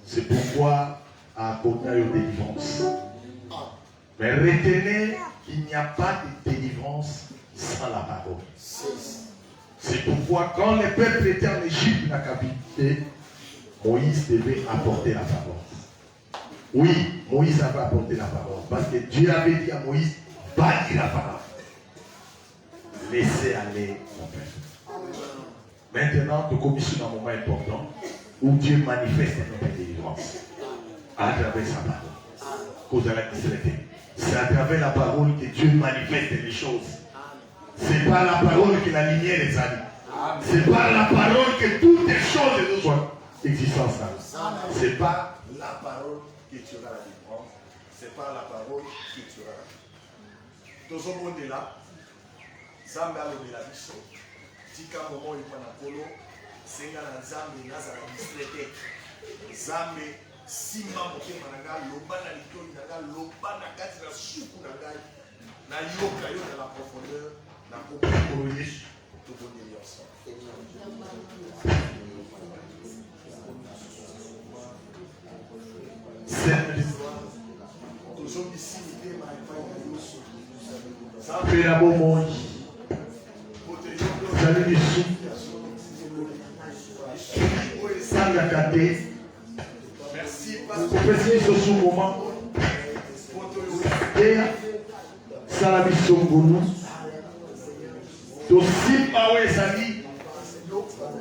C'est pourquoi à côté de délivrance. Mais retenez qu'il n'y a pas de délivrance sans la parole. C'est pourquoi quand le peuple était en Égypte, la captivité, Moïse devait apporter la parole. Oui, Moïse avait apporté la parole. Parce que Dieu avait dit à Moïse, bâtis la parole. Laissez aller mon peuple. Maintenant, nous commençons dans un moment important où Dieu manifeste notre délivrance à travers sa parole. C'est à travers la parole que Dieu manifeste les choses. C'est par la parole que la lumière est allée. C'est par la parole que toutes les choses soient existantes. C'est par la parole que tu auras la délivrance. C'est par la parole que tu auras la délivrance. Tout ce monde est là. Zambé a levé la biso. Tika momo ipana kolo. Senga na Zambé naza la distrete. Zambé simba moke mananga loba na litoni nanga loba na kati na suku nanga na yoka yo na la profondeur na kopolo Yesu to bonne ensemble. Toujours ici l'idée m'a pas Yesu. Ça fait la bon monde. Vous allez les sous. Sans la caté. Merci. Vous pouvez sur ce moment. Et ça la mission pour nous. Aussi,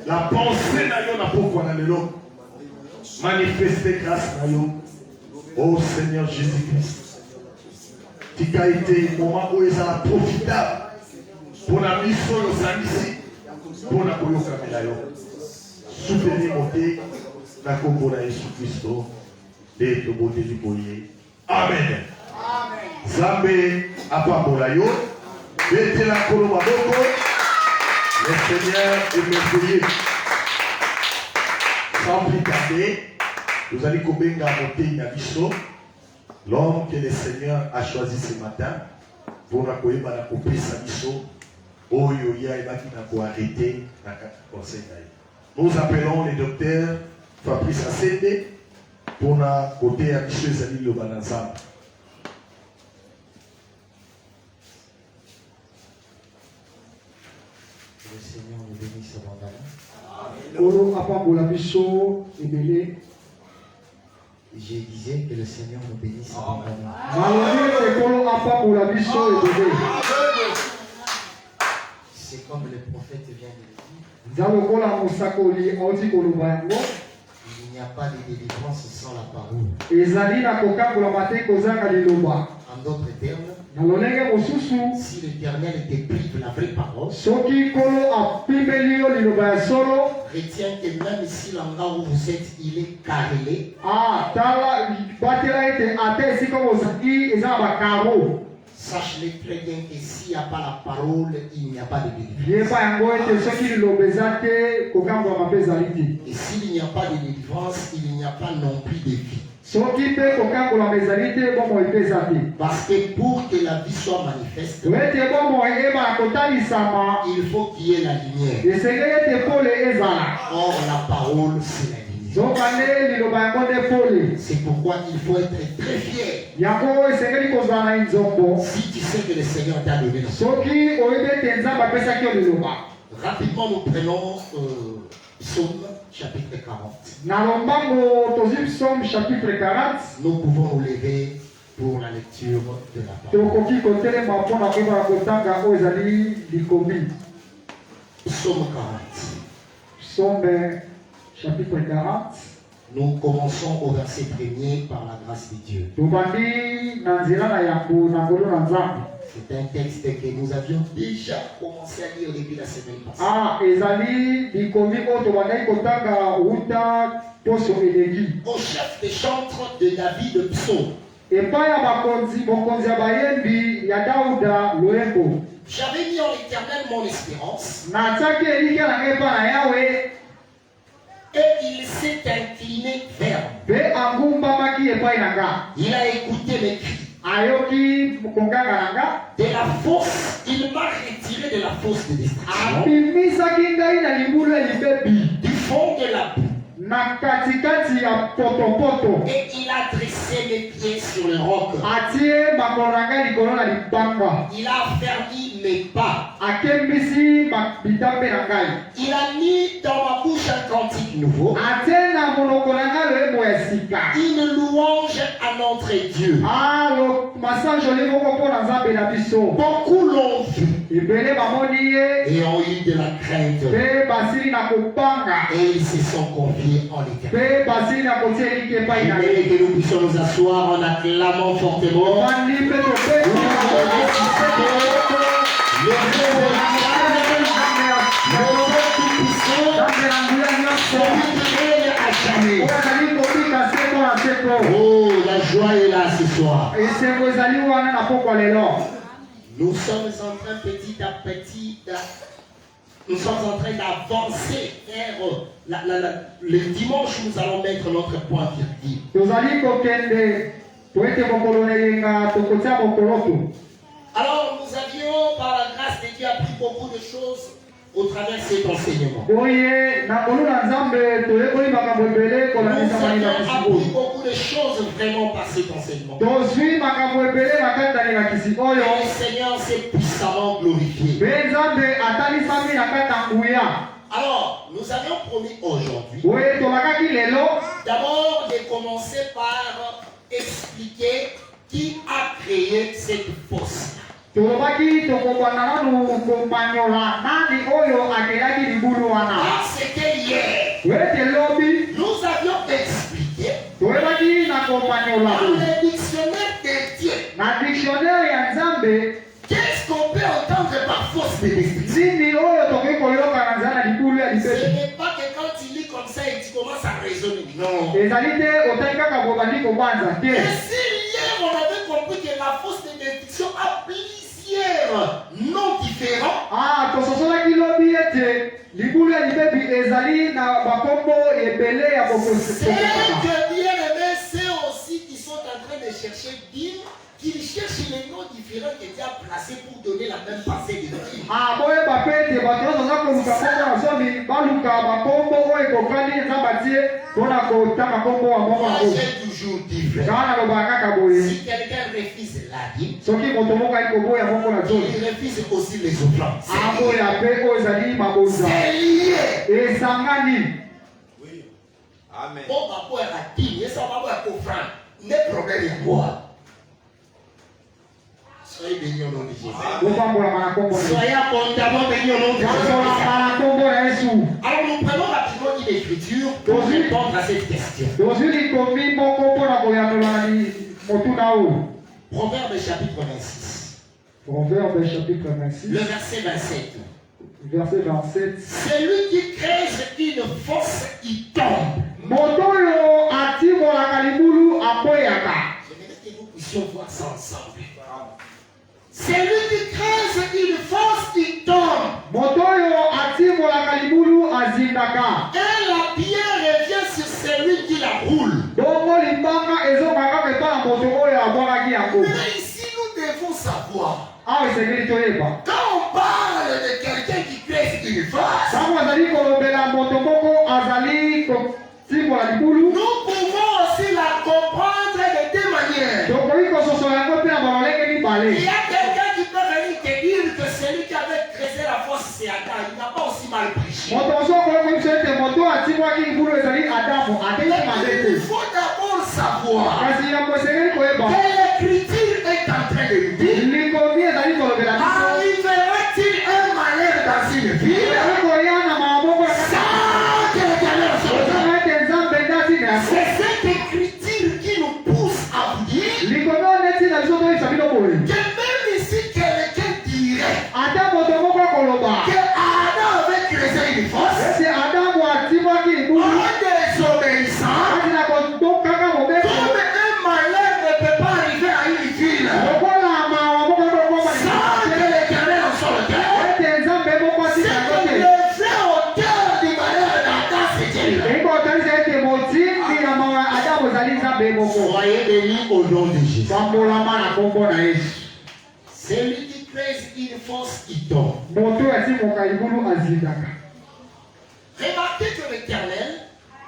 la pensée n'a pas pour l'eau. Manifester grâce à nous. Oh Seigneur Jésus-Christ. Tu as été le moment où ils ont profitable pour la mission de Samisi. Pour la Koyo Kamelayo. Soutenir monter la Congo de Jésus-Christ. Et le beauté du boyer. Amen. Zambé Apamolayo. Bete la Kolomaboko. Le Seigneur est merveilleux. Sans plus tarder, vous allez commencer à monter une abisso. L'homme que le Seigneur a choisi ce matin pour la couper sa bisso. Oyoya et Bakina pour arrêter la conseil. Nous appelons le docteur Fabrice Assede pour la côté à bisso Zali Lobanazam. Le Seigneur nous bénisse abondamment. Je disais que le Seigneur nous bénisse abondamment. C'est comme le prophète vient de le dire. Il n'y a pas de délivrance sans la parole. En d'autres termes, si l'Éternel te prive la vraie parole, retiens que même si l'endroit où vous êtes, il est carrelé, sache-le très bien que s'il n'y a pas la parole, il n'y a pas de délivrance. Et s'il n'y a pas de délivrance, il n'y a pas non plus de vie. Parce que pour que la vie soit manifeste, il faut qu'il y ait la lumière. Or, la parole, c'est la lumière. C'est pourquoi il faut être très fier. Si tu sais que le Seigneur t'a donné la rapidement, nous prenons Psaume chapitre 40. Nous pouvons nous lever pour la lecture de la parole. Psaume 40. Psaume chapitre 40. Nous commençons au verset 1er par la grâce de Dieu. C'est un texte que nous avions déjà commencé à lire depuis la semaine passée. Au chef des chantres de David de Psaume. J'avais mis en l'Éternel mon espérance. Et il s'est incliné vers moi. Il a écouté mes cris. De la fosse, il m'a retiré de la fosse de destruction. Du fond de la boue. Et il a dressé mes pieds sur le roc. Il a affermi mes pas. Il a mis dans ma bouche un cantique nouveau. Une louange à notre Dieu. Beaucoup l'ont vu et ont eu de la crainte. Et ils se sont confiés en l'Éternel. Et que nous puissions nous asseoir en acclamant fortement. Oh, la joie est là ce soir. Nous sommes en train petit à petit nous sommes en train d'avancer vers le dimanche où nous allons mettre notre point virgule. Alors nous avions par la grâce de Dieu appris beaucoup de choses au travers de cet enseignement. Nous avons appris beaucoup de choses vraiment par cet enseignement. Et le Seigneur s'est puissamment glorifié. Alors, nous avions promis aujourd'hui d'abord de commencer par expliquer qui a créé cette force. Parce que hier, nous avions expliqué dans le dictionnaire de Dieu qu'est-ce qu'on peut entendre par force de l'esprit. Ce n'est pas que quand il lit comme ça et tu commences à raisonner. Non. Et si hier on avait compris que la force de déduction a plusieurs noms différents. C'est que bien aimé, c'est aussi qu'ils sont en train de chercher Dieu. Qu'ils cherchent les noms différents que Dieu a placés pour donner la même pensée de Dieu. Moi, j'ai toujours dit, si quelqu'un refuse la vie, il refuse aussi les offrandes. C'est lié. Oui. Amen. Bon, papa a dit, et ça va avoir offrande. Mais problème est quoi? Soyez bénis au nom de Jésus. Soyez abondamment bénis au nom de Jésus. Alors nous prenons rapidement une écriture pour répondre à cette question. Proverbe chapitre 26. Proverbe chapitre 26. Le verset 27. Verset 27. Celui qui crée une force, il tombe. J'aimerais que nous puissions voir ça ensemble. C'est lui qui crée une force qui tombe. Et la pierre revient sur celui qui la roule. Mais ici nous devons savoir. Quand on parle de quelqu'un qui crée une force, nous pouvons aussi la comprendre de deux manières. Il y a quelqu'un qui peut venir te dire que celui qui avait créé la force, c'est Adam. Il n'a pas aussi mal prêché. Il faut d'abord savoir que l'écriture est en train de dire. Arrivera-t-il un malheur dans une ville sans que l'Éternel soit? C'est cette écriture qui nous pousse à vous dire que même ici quelqu'un dirait que Adam avait créé une force en désobéissant, comme un malheur ne peut pas arriver à une ville sans que l'Éternel en soit le cœur. C'est que le vrai auteur du malheur d'Adam, c'est Dieu. Soyez bénis au nom de Jésus. Celui qui crée une force qui tombe. Remarquez que l'Éternel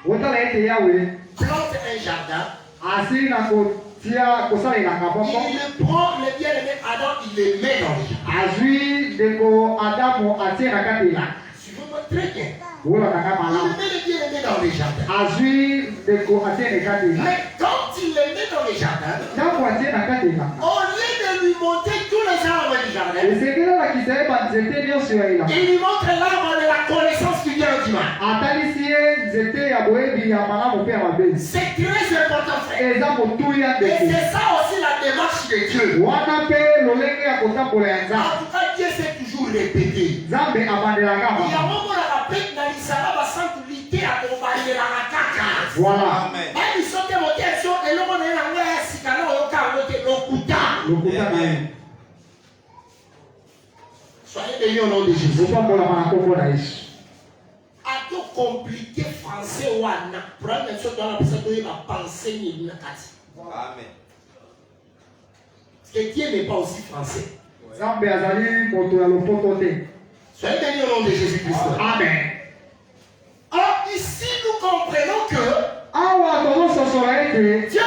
otala ete yawe plante un jardin. asili na kotia kosalelaka moko Il prend le bien-aimé Adam, il le met dans le jardin. azwi ndeko adamu atie na kati elanga Suivez-moi très bien. olanaka Il malamu met le bien-aimé dans le jardin. azwi ndeko atie na kati elanga Mais quand il le met dans le jardin, ntango atie na kati elanga au lieu de lui montrer tous les arbres du jardin, esekelelakisa ye banzete nyonso ya elanga il lui montre l'arbre de la connaissance du bien et du mal. atalisi ye nzete ya boyebi ya malamu mpe ya mabe C'est très important, frère. eza motuya Et ndeko c'est ça aussi la démarche de Dieu. wana mpe lolenge ya kotambola ya En nzambe tout cas, Dieu s'est toujours répété. nzambe abandelaka Il y a un mama moment dans la paix, dans l'Israël, sans lutter à combattre la caca. voilà Même ils sont motés sur et l'on est en l'air, si quand on est au lokuta. lokuta na ye Soyez bénis au nom de Jésus. opambolama na kombo na yesu A tout compliqué français ou ana. Première chose dans la personne va penser ni nakati. Amen. Parce que Dieu n'est pas aussi français. nzambe azali moto ya lopoto te Soyez bénis au nom de Jésus-Christ. amen Alors ici nous comprenons que awa tozososola ete Dieu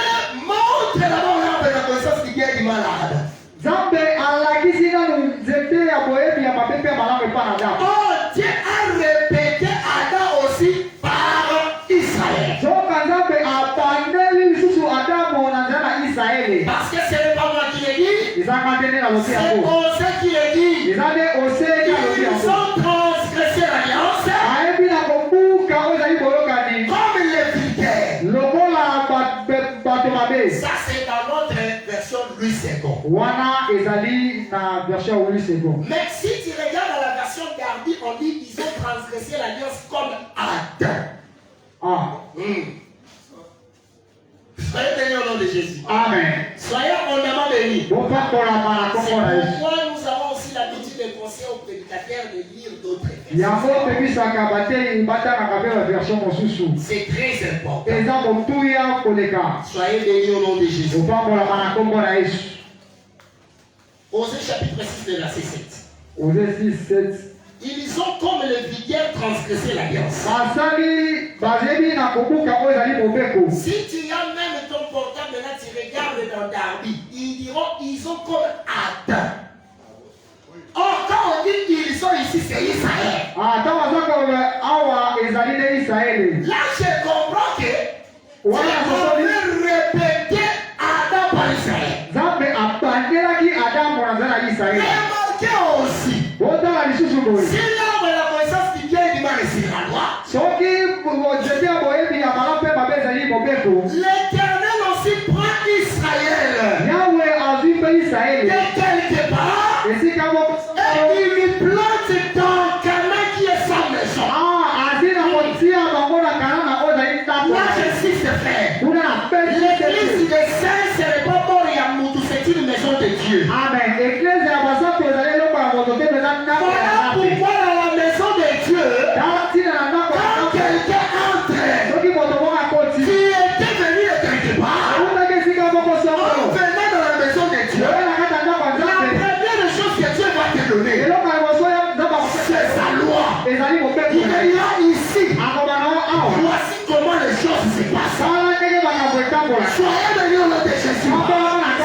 montre d'abord l'arbre de la connaissance du bien et du malade. nzambe alakisi nanu nzete ya boyebi ya mabe mpe ya malamu epa na adamu Oh, Dieu a répété Adam aussi par Israël. soka nzambe abandeli lisusu adamu na nzela na israele Parce que ce n'est pas moi qui l'ai dit, ezanga nde nde nalobi c'est yango Osée qui l'a dit. eza nde oseki alobi Ils yango ont transgressé l'alliance ayebi na kobuka oyo ezali boyokani comme les vulgaires. lokola bato mabe Ça, c'est dans notre version Louis II. wana ezali na version ya wili second Mais si tu regardes dans la version Darby, on dit qu'ils ont transgressé l'alliance comme Adam. Soyez bénis au nom de Jésus. amen Soyez abondamment bénis. bopambolama na C'est kombo na yesu pourquoi nous avons aussi l'habitude de conseiller aux prédicateurs de lire d'autres versets. yango tobisaka batei batangaka mpe baversion mosusu C'est très important. eza motuya koleka Soyez bénis au nom de Jésus. bopambolama na kombo na yesu Osée chapitre 6 de verset 7. oze 6 Ils ont comme les vulgaires transgressé l'alliance. basali bazebi na kobuka oyo ezali mobeko Si tu as même ton portable là, tu regardes dans Darby, ils diront ils ont comme Adam. Or, quand on dit qu'ils sont ici, c'est Israël. ntango aza awa ezali nde israele Là, je comprends que tu wana sosoli peux répéter Adam par Israël. nzambe abandelaki adamu na nzela ya israele Remarquez aussi, botala lisusu boye si l'arbre de la connaissance du bien et du mal est sur la loi, soki nzete ya boyebi ya malamu mpe mabe ezali mobeko l'Éternel aussi prend Israël yawe azwi mpe israele de quelque part esika moko et il lui plante dans Cana qui est sa maison. azwi na kotia bango na kana na oyo ezali ndako Là, je suis ce frère. kuna na L'église pesi des saints, ce n'est pas mort et Yamoutou, c'est une maison de Dieu. amen eklese ya basantu ezali eloko ya moto te eza ndako ya Voilà nzambe pourquoi dans la maison de Dieu, ntina na ndako ya quand nzambe quelqu'un entre, soki moto moko akoti tu étais venu de quelque part, autaki esika moko en soko venant dans la maison de Dieu, oyo na kati ya ndako ya la nzambe première chose que Dieu va te donner, eloko ya liboso ya nzambe c'est sa loi. ezali mobeko Il est là ici. akobana awa Voici comment les choses se passent. sala ndenge makambo etambola Soyez bénis au nom de Jésus.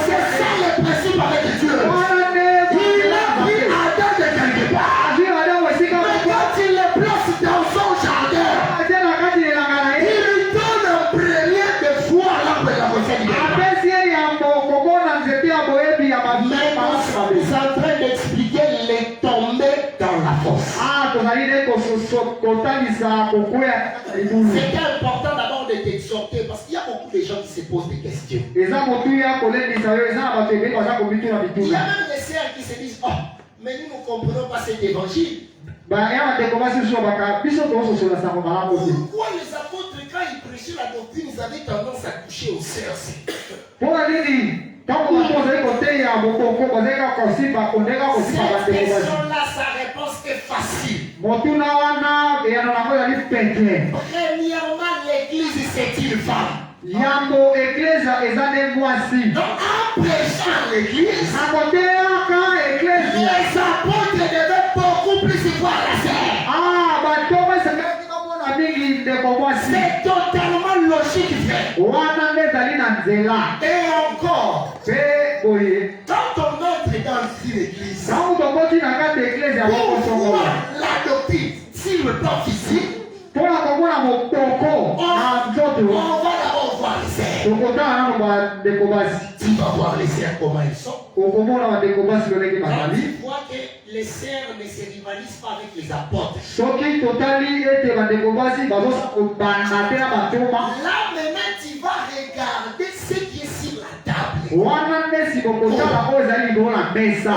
C'est ça le principe avec Dieu. wana nde Il a pris Adam de quelque part. azwi adamu esika Mais moko quand il le place dans son jardin, atie na kati elanga na il ye lui donne un premier de foi à l'arbre de la connaissance du bien. apesi ye yambo kokona nzete ya boyebi ya Mais nous sommes en train d'expliquer les tombées dans la fosse. tozali nde kotalisa kokwea libulu C'est important d'abord de t'exhorter parce qu'il y a beaucoup de gens qui se posent des questions. eza motuya kolendisa yo eza na bato ebele baza komituna Il y a bituna même des sœurs qui se disent, oh, mais nous ne comprenons pas cet évangile. ya bandeko basi biso baka biso tozososola sango malamu te Pourquoi les apôtres, quand ils prêchaient la doctrine, ils avaient tendance à toucher aux sœurs? mpona nini ntango bato ozali koteya mokongo bazali kaka kosimba ondeka kosimba Cette bandeko basi question-là, sa réponse est facile. motuna wana eyano nango ezali pete Premièrement, l'église, c'est une femme. yango eklesa eza nde mwasi Donc, en prêchant l'église, na koteyaka eklesi les apôtres devaient beaucoup plus voir la sœur. bato basengelaki komona mingi ndeko mwasi C'est logique, frère. wana nde ezali na nzela Et encore, mpe boye quand on entre dans une église, ntango tokoti na kati ya eglise ya pour bokosongola voir la doctrine sur le plan physique, mpona komona motoko na on nzoto va d'abord voir les airs. tokotala nano bandeko basi Tu vas voir les airs comment ils sont. okomona bandeko basi lolenge Quand bazali tu vois que les sœurs ne se rivalisent pas avec les apôtres, soki totali ete bandeko basi bazosa kobanda te na bantoma là maintenant tu vas regarder ce qui est sur la table. wana nde si bokotala oyo ezali likolo na mesa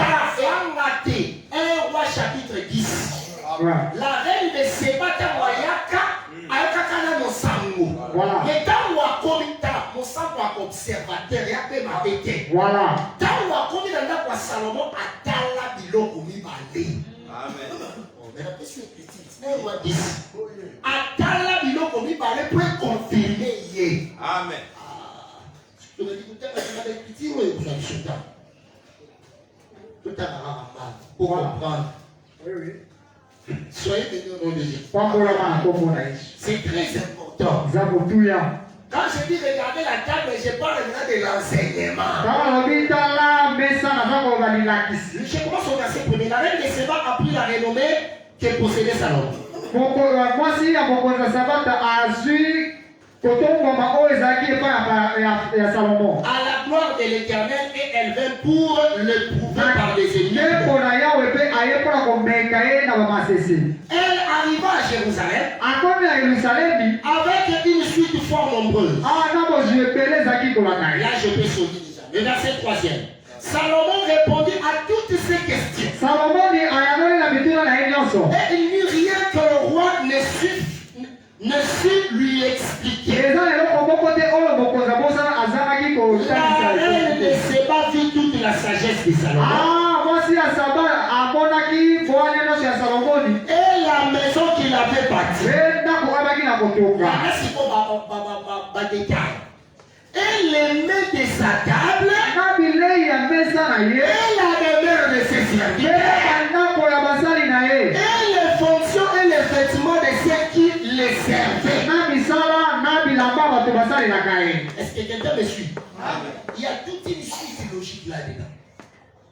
Matthieu 1 roi chapitre 10. La reine de Seba tango ayaka ayaka na mosango. Voilà. Mais tango akomita mosango observateur ya pe mabete. voilà Tango akomi na ndako ya Salomon atala biloko mibale. Amen. Mais la question est petite. 1 roi 10. Atala biloko mibale pour confirmer ye. Amen. Donc il dit que tu petit ou vous avez ce temps. Tout à l'heure pour comprendre. oui, oui. Soyez bénis au nom de Jésus. pambolama na kombo na yesu C'est très important. eza kotuya Quand je dis regarder la table, je parle maintenant de l'enseignement. ntango alobi tala mesa naza koloba lilakisi Je commence au verset 1er. La reine de Seba a pris la renommée que possédait Salomon. mwasi ya mokonzi ya sabata azwi kotongoma oyo ezalaki epai ya salomo À la gloire de l'Éternel, et elle vint pour le prouver par les ennemis. ntembo na yawe mpe aye mpona komeka ye na bamasese Elle arriva à Jérusalem akomi na yerusalemi avec une suite fort nombreuse. awa na bozwi ebele ezalaki kolanda ye Là, je peux sauter déjà. Le verset 3e. Salomon répondit à toutes ces questions. salomoni ayangoli na bituna na ye nyonso Et il n'y eut rien que le roi ne sut lui expliquer. eza eloko moko te oyo mokonzi abosana azalaki La reine de kotalisa Seba vit toute la sagesse de Salomon. mwasi ya saba amonaki boane nyonso ya salomoni Et la maison qu'il avait bâtie. mpe ndako abaki na kotonga Merci pour ma détail. Et les mains de sa table na bilei ya mesa na ye et la demeure de ses mpe serviteurs. bandako ya basali na ye Et les fonctions et les vêtements de ceux qui les servaient. na misala na bilamba bato basalelaka ye Est-ce que quelqu'un me suit? Amen. Il y a toute une suite logique là-dedans.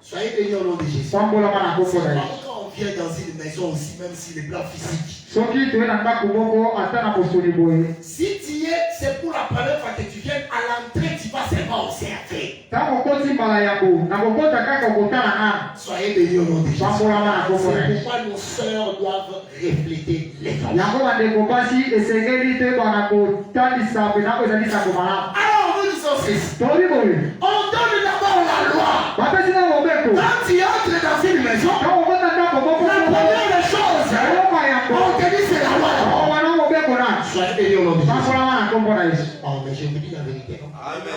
Soyez bénis au nom de Jésus. pambolama na C'est kombo na ye quand on vient dans une maison aussi, même si le plan physique. soki toye na ndako moko ata na mosuni boye Si tu y es, c'est pour la première fois que tu viens à l'entrée, tu vas seulement observer. ntango okoti mbala yango nakokota kaka okotala nanu Soyez bénis au nom de Jésus. pambolama na kombo na C'est ye pourquoi nos sœurs doivent refléter l'évangile. yango bandeko basi esengeli toyebana kotandisa mpena oyo ezali sango malamu Alors, nous disons ceci. tolobi boye On donne d'abord la loi. bapesi na mobeko Quand tu entres dans une maison, ntango okota ndako moko la première des choses, eloko ya yango on te dit c'est la loi. wana mobeko nanu Soyez bénis au nom de Jésus. pambolama na kombo na yesu Oh, mais je vous dis la vérité. Amen.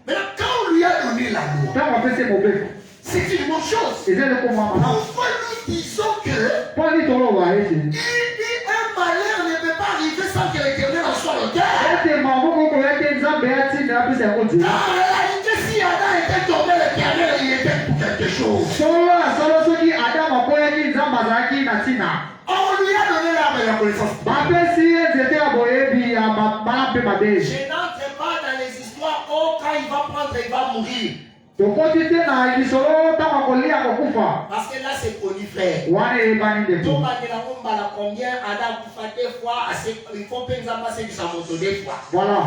Maintenant, quand on lui a donné la loi, ntango apesi mobeko c'est une bonne chose. eza eloko mwa malamu Pourquoi nous disons que mpo nini toloba ete un malheur ne peut pas arriver sans que l'Éternel en soit l'auteur? ete maboko koya te nzambe yatinda apesa yango nzela En réalité, si Adam était tombé, l'Éternel, il était pour quelque chose. solo ya solo soki adamu akoyaki nzambe azalaki na ntina On lui a donné l'arbre de la connaissance. bapesi ye nzete ya boyebi ya malamu mpe mabe Je n'entre pas dans les histoires, oh, quand il va prendre, il va mourir. tokoti te na lisolo ntango akolia kokufa Parce que là, c'est connu, frère. wana eyebani ndeko Donc, on va combien Adam Koufa deux fois, il faut que nous en passions sa moto deux fois. voilà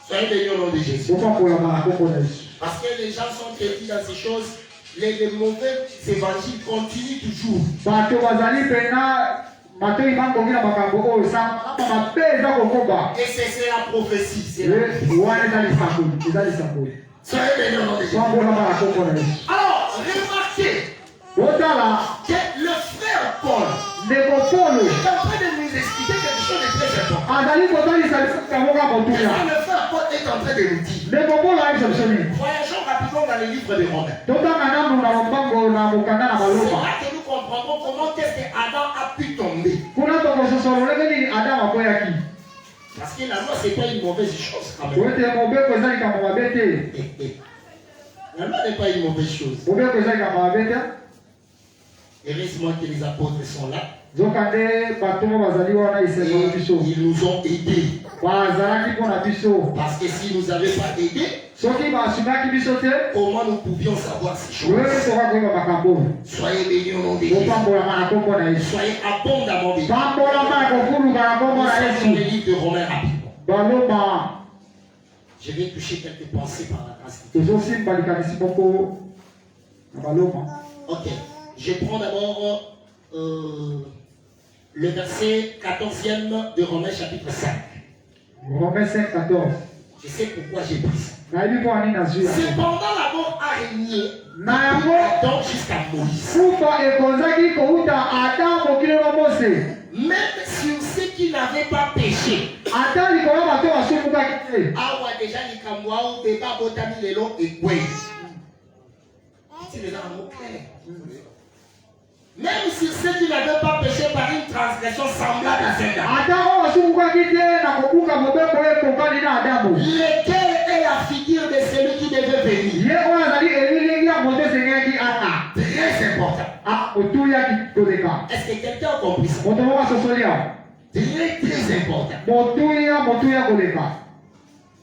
Soyez bénis au nom de Jésus. ofakolama na kombo na yesu Parce que les gens sont petits dans ces choses, les mauvais évangiles continuent toujours. bato bazali mpena matoi bangongi na makambo oyo sanga mabe eza kokoba Et c'est la prophétie. C'est la prophétie. wana eza lisakoli eza lisakoli Soyez bénis au nom de Jésus. fambolama na kombo na yesu Alors, remarquez otala que le frère Paul ndeko polo est en train de nous expliquer quelque chose de très important. azali kotalisa lisaka moko ya Qu'est-ce motuya que le frère Paul est en train de nous dire? ndeko polo ayebisa biso nini Voyageons rapidement dans le livre des Romains. totanga nanu na lombango na mokanda na C'est baloba là que nous comprendrons comment est-ce que Adam a pu tomber. kuna tokososolo ndenge nini adamu akoyaki Parce que la loi, ce n'est pas une mauvaise chose quand même. oete mobeko eza likambo mabe te La loi n'est pas une mauvaise chose. mobeko eza likambo mabe te Heureusement que les apôtres sont là. Zokande batomo bazali wana isengo biso. Ils nous ont aidés. Bazalaki pona biso. Parce que s'ils ne nous avaient pas aidés, Soki basumaki biso te, comment nous pouvions savoir ces choses? wewe toka koyeba makambo. Soyez bénis au nom de Jésus. Opambolama na kombo na Yesu. Soyez abondamment bénis. Pambolama na kofuluka na kombo na Nous sommes dans les Yesu. livres de Romains rapidement. Baloma Je vais toucher quelques pensées par la grâce de Dieu. tozosimba likanisi moko na baloma. Ok. Je prends d'abord le verset 14e de Romains chapitre 5. Romains 5:14. Je sais pourquoi j'ai pris ça. Nayebi mpo ani nazwi yango. Cependant, la mort a régné Na yango donc jusqu'à Moïse. kufa ekonzaki kouta ata mokili na Mose. Même sur ceux qui n'avaient pas péché. Ata likolo bato basumukaki te. Awa déjà likambo au débat botami lelo ekwe. C'est déjà un mot clair. Même sur ceux qui n'avaient pas péché par une transgression semblable à celle-là. Ata oyo basumukaki te na kobuka mobeko ekokani na Adamu. Lequel est la figure de celui qui devait venir. Ye oyo azali elilingi ya moto esengaki ata. Très important. Otuyaki koleka. Est-ce que quelqu'un a compris ça? Moto moko asosoli awa. Très important. Motuya koleka.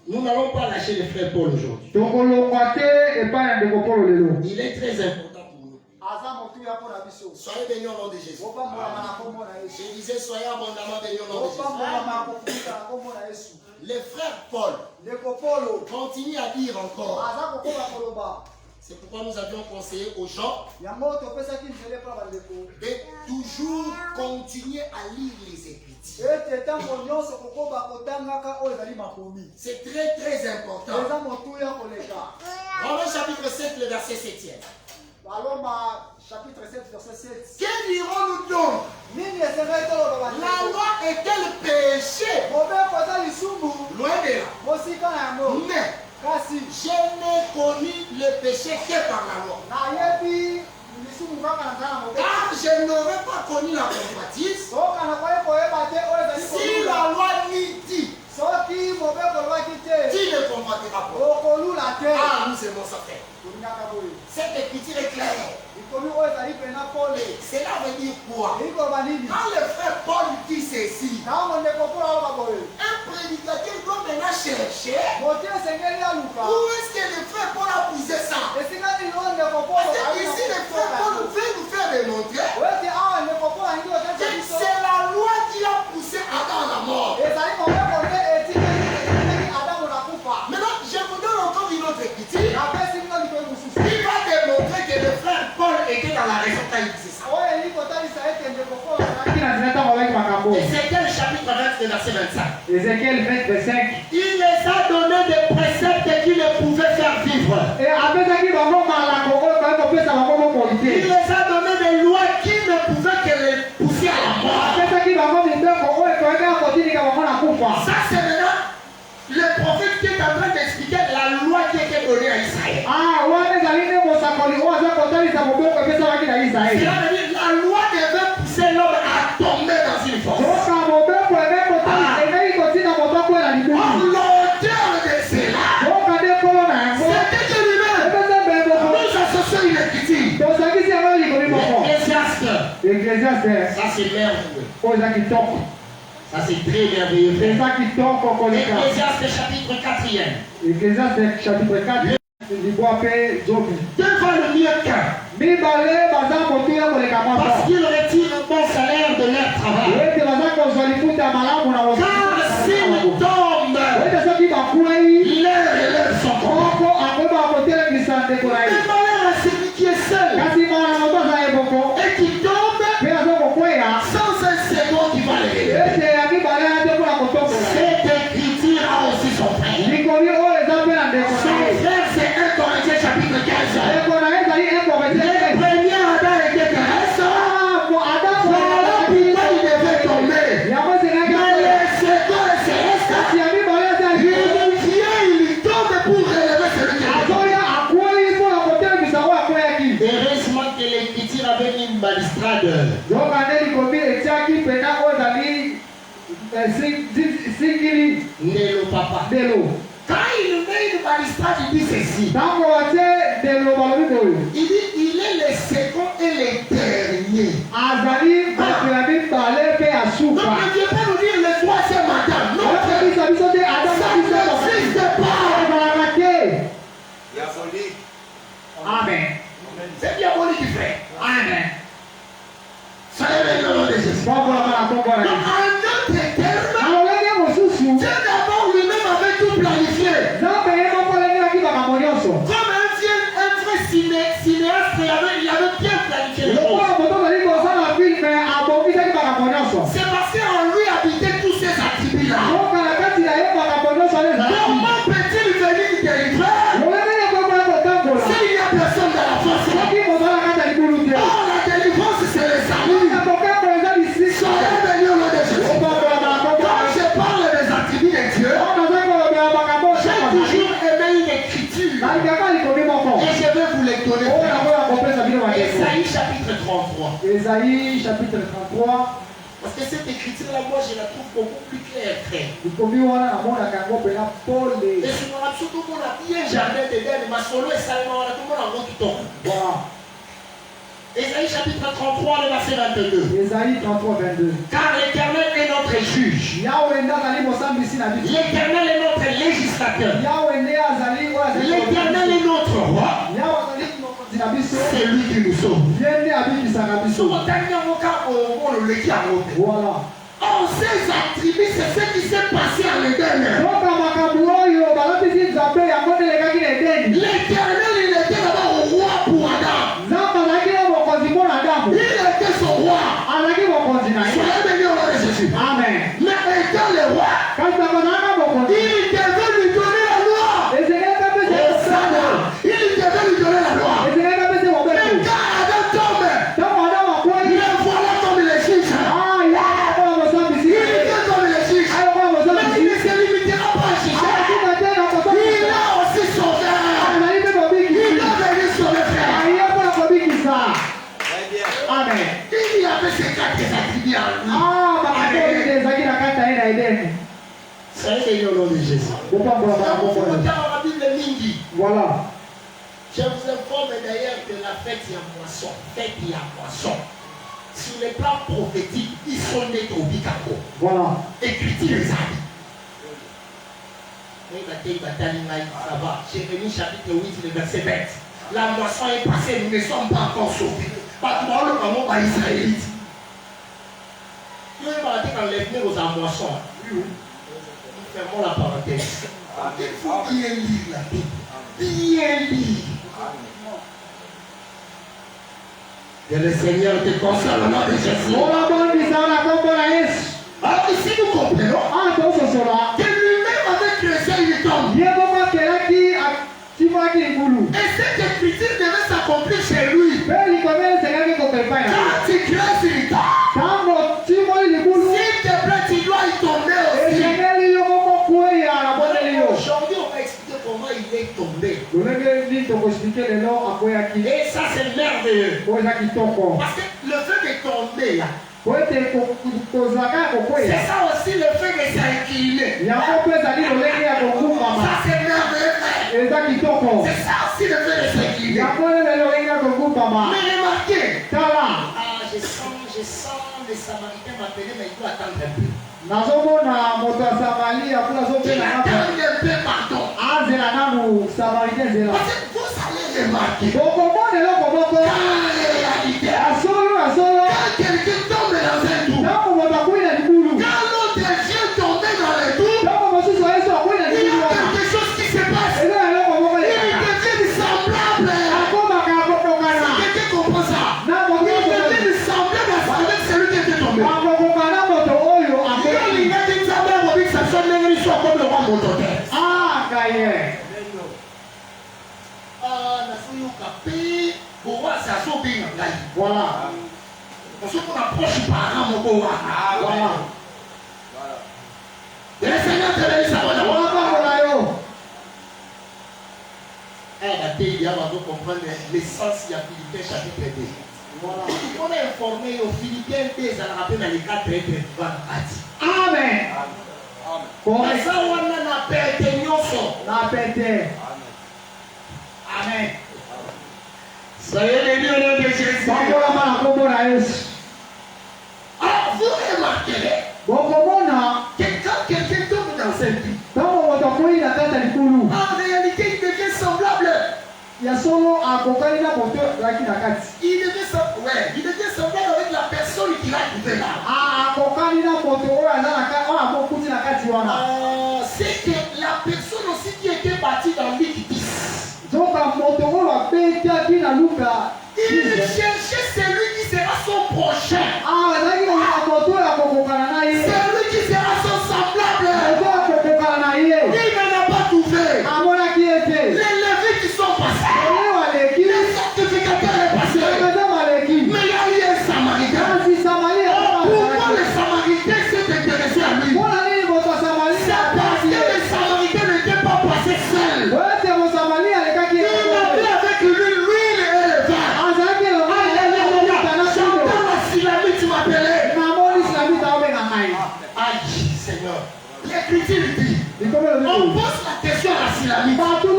Nous n'allons pas lâcher le frère Paul aujourd'hui. Tokolongwa te epai ya ndeko Polo lelo. Il est très important pour nous. Aza motuya mpo na biso. Soyez bénis au nom de Jésus. Opambolama na kombo na Yesu. Je disais, soyez abondamment bénis au nom de Jésus. Opambolama na kofuta na kombo na Yesu. Le frère Paul Ndeko Polo continue à dire encore. aza kokoba koloba. C'est pourquoi nous avions conseillé aux gens Yango topesaki nzele mpo na bandeko. de toujours continuer à lire les Écritures. Ete ntango nyonso kokoba kotangaka oyo ezali makomi. C'est très très important. Eza motuya koleka. Romains chapitre 7, le verset 7e. Baloma chapitre 7 verset 7. Que dirons-nous donc? Nini esengeli toloba La bandeko? loi est-elle péché? Mobeko eza lisumu. Loin de là. Mosika na yango. Mais Kasi je n'ai connu le péché que par la loi. nayebi lisumu kaka na nzala mobeko. Car je n'aurais pas connu la convoitise Soka nakoki koyeba te oyo ezali si kolula. la loi n'y dit. Soki mobeko olobaki te Tu ne convoiteras pas. okolula te. Ah, nous aimons ça faire. Tolingaka boye. Cette écriture est claire. Likomi oyo ezali pena pole. Cela veut dire quoi? Eyi koloba nini? Quand le frère Paul dit ceci, Ntango ndeko Polo aloba boye. un prédicateur doit maintenant chercher Moto esengeli aluka. où est-ce que le frère Paul a poussé ça. Esinga nini oyo ndeko Polo Parce que ici, le frère Paul veut nous faire démontrer oyeti awa ndeko Polo alingi que otete biso. c'est la loi qui a poussé Adam à la mort. Ezali mobeko te etikeli Adamu na kufa. Maintenant, je vous donne encore une autre écriture Napesi bino likolo mosusu. qui va démontrer que le frère Paul était dans la raison quand il disait ça. Oyo elingi kotalisa ete ndeko Polo azalaki na nzela ntango alaki makambo. Ézéchiel chapitre 20, verset 25. Ezekiel 20 verset 5. Il les a donné des préceptes qui les pouvaient faire vivre. Apesaki bango malako oyo koki kopesa bango bomoi Il te. les a donné des lois qui ne pouvaient que les pousser à la mort. Apesaki bango mibeko oyo koyekaka kotinika bango na kufa. Ça, c'est maintenant le prophète qui est en train d'expliquer la loi qui était donnée à Israël. Wana ezali nde mosakoli oyo aza kotalisa mobeko epesamaki na Israeli. Cela veut dire la loi devait pousser l'homme à tomber dans une force. Soka mobeko engeki kotina moto akwela Or, libulu. l'auteur de cela, Soka nde nkolo na yango c'était Dieu lui-même. epesa mbemboko Nous associons une écriture. tosakisi yango likomi moko. Ecclésiaste. Ecclésiaste Ça, c'est merveilleux. oyo eza kitoko. Ça, c'est très merveilleux. Eza kitoko koleka. Ecclésiaste chapitre 4e. Ecclésiaste chapitre 4 libwa mpe zomi. Devant le mieux qu'un. Mibale baza motuya koleka Parce moko. qu'ils retirent un bon salaire de leur travail. Ete baza kozwa lifuta malamu na Car s'ils tombent, ete soki bakulai l'heure et l'heure sont comptées. moko akoyeba kotelemisa ndeko na ye. Le malheur à celui qui est seul Kasi mwana moto aza eboko et qui tombe mpe aza kokwea sans un second qui va le réveiller. ete ya mibale ya te mpona kotombola. Cette écriture a aussi son frère. Likomi oyo eza mpe na ndeko na Son ye. frère, c'est 1 Corinthiens chapitre 15. Ndeko na ye ezali Le ekorete. premier Adam était terrestre. Adamu Voilà pourquoi il devait tomber. yango esengaki Mais le second est céleste. kasi ya mibale eza Il vient, il tombe pour relever celui qui est tombé. azoya akwei mpona kotelemisa oyo akweyaki. Heureusement que l'écriture avait mis une balustrade. zoka nde likomi etiaki mpena oyo ezali singili Nélo papa. ndelo. Quand il met une balustrade, il dit ceci. Ntango batie ndelo balobi boyo Il dit, il est le second et le dernier. azali bato ya Esaïe chapitre 33. Parce que cette écriture-là, moi, je la trouve beaucoup plus claire, frère. Et si on a surtout qu'on a bien jardin dedans, mais solo et salement, tout le monde a qui tombe. Voilà. Esaïe chapitre 33, le verset 22. Esaïe 33, 22. Car l'Éternel est notre juge. L'Éternel est notre législateur. L'Éternel est notre roi. C'est lui qui nous sauve. Voilà. Oh, ces attributs, c'est ce qui s'est passé à l'Éden. L'Éternel, il était d'abord au roi pour Adam. Il était son roi. Soyez bénis au nom de Jésus. Amen. Mais étant le roi, il devait lui donner la loi. Il devait lui donner la loi. Mais quand Adam tombe, le voilà comme il est juge. Il était comme il est juge. Mais il ne se limitera pas à juger. Il a aussi sauvé. Il a venu sauver frère. Amen. Il y avait ces quatre attributs en lui. Soyez bénis au nom de Jésus. Voilà. Je vous informe d'ailleurs que la fête y a moisson. Sur les plans prophétiques, ils sont nés au Bikako. Voilà. Écriture les amis. Ça va. Jérémie chapitre 8, le verset 20. La moisson est passée, nous ne sommes pas encore sauvés. Parce que le moment par Israélite. Nous avons dit quand l'avenir aux moisson. Nous fermons la parenthèse. Il faut bien lire la Bible. Bien lire. Que le Seigneur te console au nom de Jésus. Alors ici nous comprenons que lui-même avec le ciel il tombe. Et cette écriture devait s'accomplir chez lui. Quand tu crées sur le tas, s'il te plaît, tu dois y tomber aussi. Aujourd'hui, on va expliquer comment il est tombé. Et ça, c'est merveilleux. Parce que le fait de tomber là, c'est ça aussi le fait de s'incliner. Ça, c'est merveilleux. C'est ça aussi le fait de s'incliner. Mais remarquez, je sens les Samaritains m'appeler, mais il doit attendre un peu. Il attend un peu, pardon. Parce que vous allez remarquer, quand quelqu'un tombe dans un trou, quand l'autre vient tomber dans le trou, il y a quelque chose qui se passe. Il devient semblable. Quelqu'un comprend ça. Il devient semblable avec celui qui était tombé. Il a dit ça, mais on dit que ça sonne même une soit comme le roi Mototeur. Voilà. Parce qu'on approche par un mot. Voilà. Le Seigneur te bénisse à mon il y a comprendre l'essence de Philippiens chapitre 2. Voilà. On est informé aux Philippiens 2, ça rappelle dans les 4 êtres vivants. Amen. Amen. Ça, on a Amen. Soyez bénis au nom de Jésus. Alors, vous remarquerez que quand quelqu'un tombe dans cette vie, en réalité, il devient semblable. Il devient semblable avec la personne qui l'a trouvé là. C'est que la personne aussi qui était bâtie dans l'Église. Il cherchait celui qui sera son prochain. Celui qui sera son semblable. Il n'en a pas trouvé. Les Lévites qui sont passés. Les sacrificateurs sont passés. Mais il y a eu un Samaritain. Pourquoi le Samaritain s'est intéressé à lui? C'est parce que les Samaritains n'étaient pas passés seuls. Il avait avec lui l'huile et le vin. Il Seigneur. L'écriture dit. On pose la question à la Silamite. Quand ton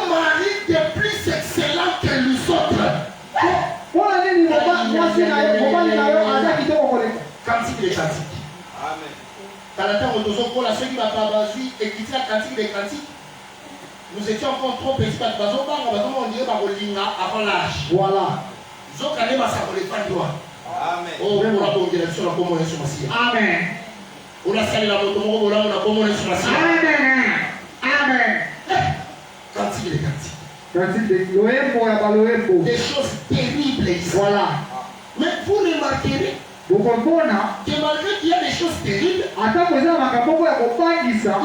mari est plus excellent que nous autres. Cantique des cantiques. Amen. Dans le temps où nous avons la ceux qui m'ont écrit la cantique des cantiques, nous étions encore trop petits parce que nous avons dit avant l'âge. Voilà. Nous avons gagné ma salle de droit. Amen. Oh, on a bonne direction, on a bonne sur ma scie. Amen. On a salé la moto, on a bonne sur ma scie. Amen. Amen. Cantique des cantiques. Cantique des des choses terribles ici. Voilà. Mais vous remarquerez que malgré qu'il y a des choses terribles, il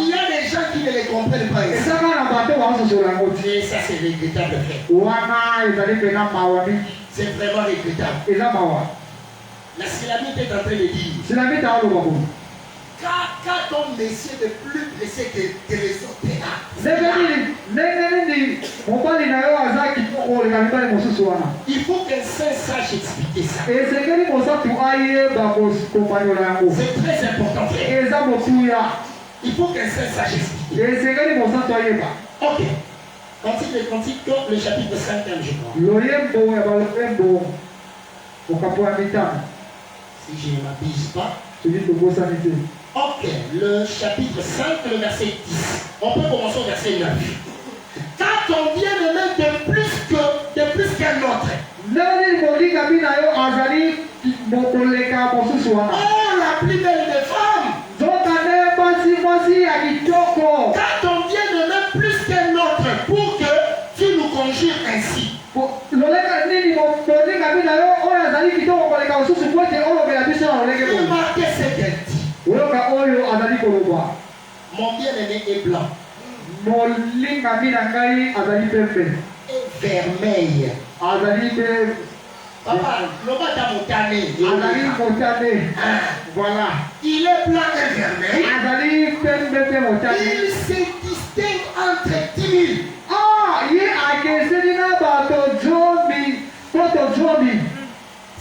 y a des gens qui ne les comprennent pas. Et ça c'est regrettable. C'est vraiment regrettable. La Silamite est en train de dire quand ton monsieur est plus blessé que les autres. Il faut qu'un saint sache expliquer ça. C'est très important. Il faut qu'un saint sache expliquer. Ok. Cantique des Cantiques, le chapitre 5, je crois. Si je ne m'abuse pas. Ok, le chapitre 5, le verset 10. On peut commencer au verset 9. Quand on vient de mettre de plus qu'un autre. Oh, la plus belle des femmes. Quand on vient de mettre plus qu'un autre pour que tu nous conjures ainsi. Remarquez ce qu'elle dit. Mon bien-aimé est blanc. Et vermeil. Papa, voilà. Il est blanc et vermeil. Il se distingue entre 10 000.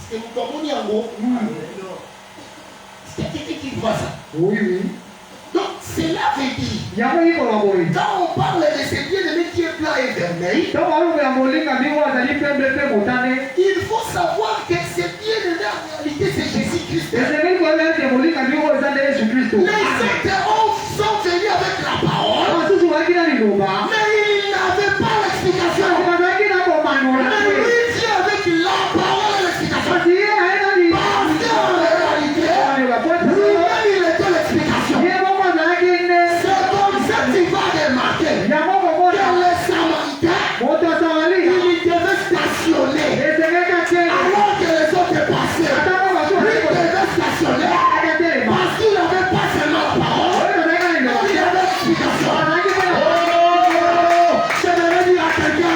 C'est vous comprenez en gros? C'est quelqu'un qui voit ça. Oui. Donc cela veut dire, quand on parle de ce bien-aimé qui est blanc et vermeil, il faut savoir que ce bien-aimé en réalité c'est Jésus-Christ. Les autres sont venus avec la parole, mais ils n'avaient pas l'explication. Mais lui vient avec la parole et l'explication. Parce qu'en réalité, lui-même il était l'explication. C'est comme ça que tu vas remarquer que les Samaritains, ils devaient stationner alors que les autres passaient. Lui devait stationner parce qu'il n'avait pas seulement la parole, mais il avait l'explication. Je devais dire à quelqu'un,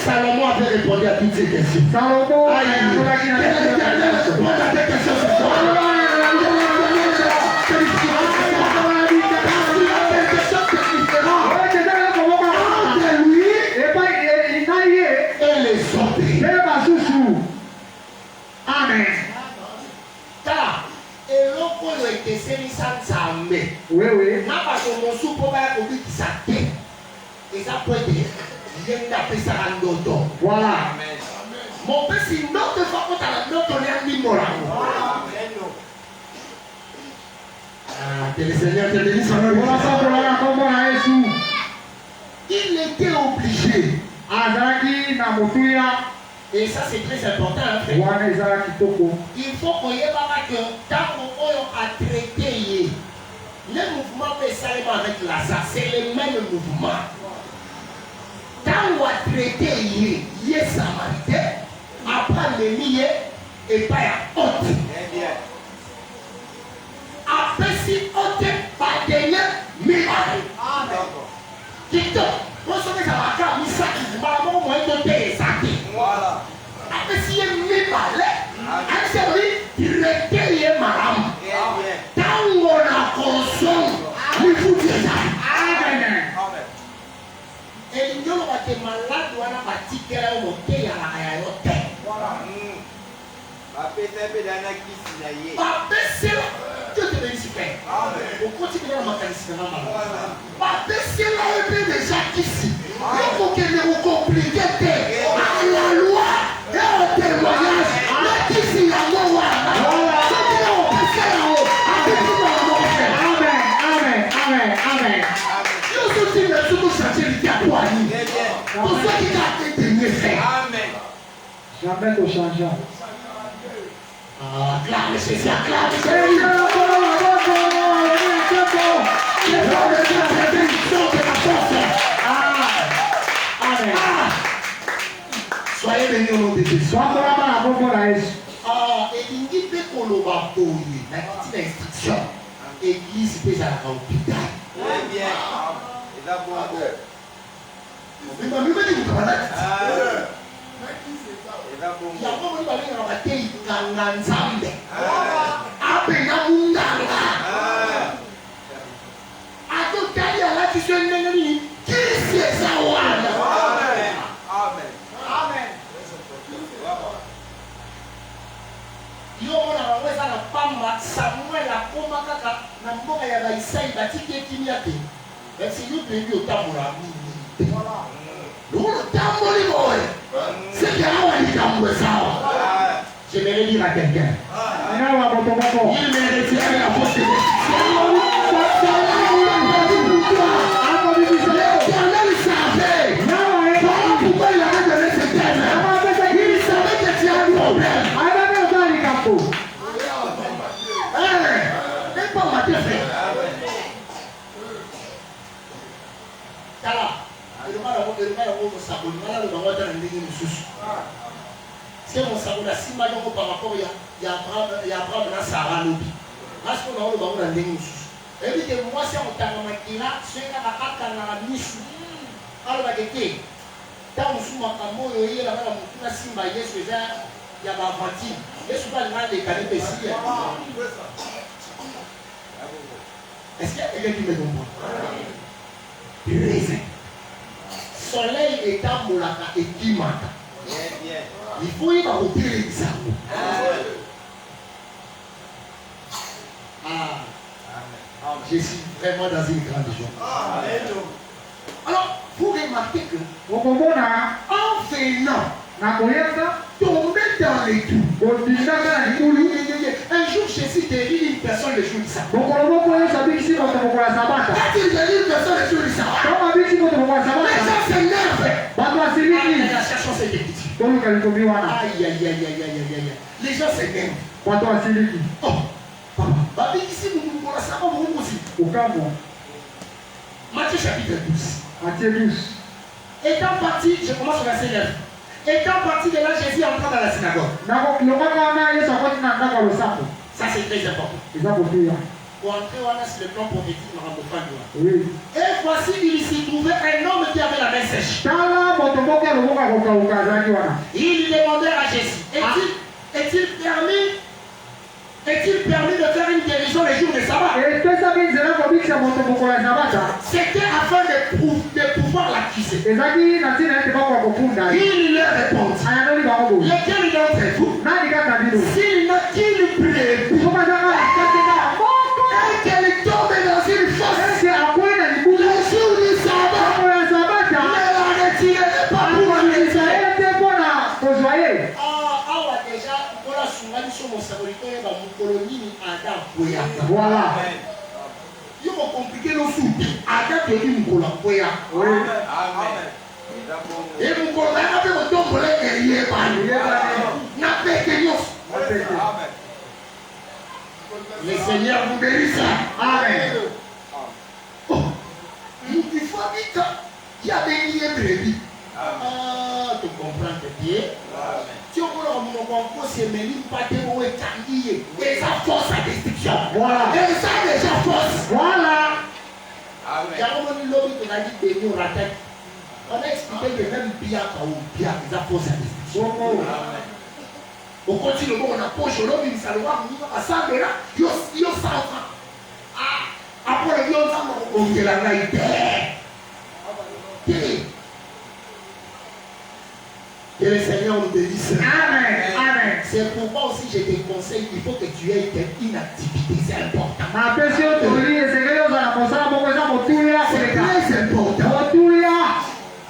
Salomon avait répondu à toutes ces questions. Salomon a répondu à toutes ces questions. Quelque chose de différent entre lui et les autres. Amen. Car, et l'autre était sénissant sa main. Oui. N'a pas son sou pour faire au but de sa tête. Et ça peut être. Voilà. Mon père, si notre femme à la note, on est un immoraux. Que le Seigneur te bénisse. Il était obligé. Et ça, c'est très important. Il faut qu'on y ait que tant qu'on a traité, le mouvement de Salomon avec Lazare, c'est le même mouvement. Quand on a traité les Samaritains, après les milliers et pas à honte. Après si honte, pas dernier, mais Tito, on se met à la carte, mais ça qui va moins de télésaté. Après si il est mis par là, il traité les madame. Quand on a corruption, lui vous déjà. Amen. Et l'union va te malade, on a bâti qu'elle a monté à la réalité. Dieu te bénisse, Père. On continue dans ma qualité. C'est là un peu déjà ici. Il faut que nous compliquions la loi et le témoignage. Mais ici, la loi. Amen. Dieu soutient le tout changer le diable. Pour ceux qui ont été faire. Jamais de changement. Acclame Jésus, acclame Jésus. Soyez bénis au nom de Jésus. Et il dit que l'on va poser la petite instruction. Église peut aller à l'hôpital. Samuel a combattu na mboka ya Baisai batiki ekimiate. Merci nous pays au tambola. Le tamboli boy. C'est que là on dit tambola ça. J'aimerais dire à quelqu'un. Il mérite la faute de l'Éternel savait. Pourquoi il avait donné ce thème? Il savait que tu as un problème. C'est mon savon la si mal par rapport à Abraham et Sarah Lobi. Parce qu'on a eu le baron dans les moussous. Et puis que moi, c'est mon temps qui là, c'est qu'à la moussou. Alors, la gueule, tant que je suis là, la simba, il y a ma voiture. Et souvent, il y a des canets ici. Est-ce qu'il y a quelqu'un qui me comprend? Raisin. Soleil étant molaka et kimata. Il faut y avoir au pire exemple. Je suis vraiment dans une grande joie. Alors, vous remarquez que en venant, tomber dans les trous. Un jour, Jésus délivre une personne le jour du sabbat. Quand il délivre une personne le jour du sabbat, les gens s'énervent. La cherchons cette écriture. Aïe. Les gens s'énervent. Oh, papa, ici, nous pour la sabbat, vous aussi. Matthieu chapitre 12. Étant parti, je commence au verset 9. Étant parti de là, Jésus entra dans la synagogue. Ça, c'est très important. Pour entrer, on a sur le plan prophétique, et voici, il s'y trouvait un homme qui avait la main sèche. Il demandait à Jésus, est-il permis de faire une guérison les jours de sabbat? C'était afin de pouvoir l'accuser. Il leur répond, lequel d'entre vous, s'il n'a qu'il prie, et qu'elle tombe dans une fosse, le jour du sabbat, ne la retirez pas pour la laisser. Déjà, pour la soumane sur mon sabolité, mon colonie, Adam, voilà. Ils vont compliquer nos sous. Adam, tu dis mon colonie, et mon colonie, a fait mon tombe, et il est pas. N'a fait que nous. Le Seigneur vous bénisse. Amen. Oh, il faut vite. Il y a des liens brebis. Tu comprends que Dieu. Si on veut mon concours, c'est Méline, pas de mots et candier. Et ça force à destruction. Voilà. Et ça déjà force. Voilà. Il y a un moment où on a dit que nous ratons. On a expliqué que même bien, ça force à destruction. On continue, on a poche, on a mis ça, on a mis ça, là, il y a ça. Ah, Que le Seigneur nous bénisse. Amen. Amen. C'est pourquoi aussi je te conseille, il faut que tu aies une activité, c'est important. C'est très important.